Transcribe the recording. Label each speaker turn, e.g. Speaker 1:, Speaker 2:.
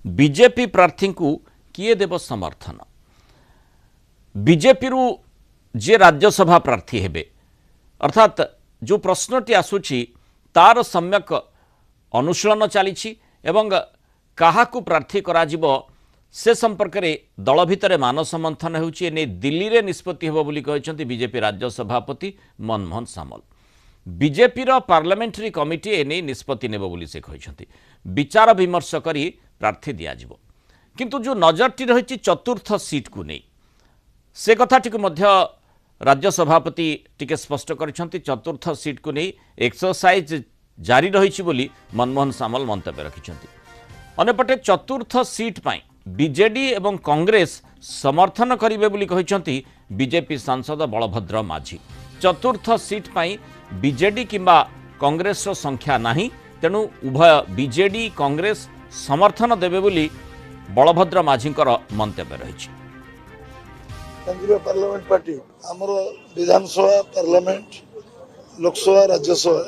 Speaker 1: BJP प्रार्थी को किए देव समर्थन बीजेपी रु जे राज्यसभा प्रार्थी हेबे अर्थात जो प्रश्नटी आसूची तार सम्यक अनुशीलन चली काहाकू प्रार्थी कराजिबो से संपर्क में दल भितर मानस मंथन होउची ने दिल्ली रे निष्पत्ति हेबो बोली कहछन्ती बीजेपी राज्य सभापति मनमोहन सामल। बीजेपी रो पार्लियामेंट्री कमिटी एने निष्पत्ति नेबो बोली से कहछन्ती विचार विमर्श करी प्रार्थी दिया जिवो किंतु जो नजरटी रही चतुर्थ सीट को नहीं से कथाटी को मध्य राज्य सभापति टिके स्पष्ट करिसन्ती चतुर्थ सीट को नहीं एक्सरसाइज जारी रही बोली मनमोहन सामल मंतव्य रखिछन्ती। अन्यपटे चतुर्थ सीट पाई बीजेडी एवं कांग्रेस समर्थन करिवे बोली कहिसन्ती बीजेपी सांसद बलभद्र माझी। चतुर्थ सीट पाई बीजेडी किंबा कांग्रेस संख्या नाही तेणु उभय बीजेडी कांग्रेस समर्थन देवे बोली बलभद्र माझींकर मंतव्य रही।
Speaker 2: केंद्रीय पार्लियामेंट पार्टी आमर विधानसभा पार्लियामेंट लोकसभा राज्यसभा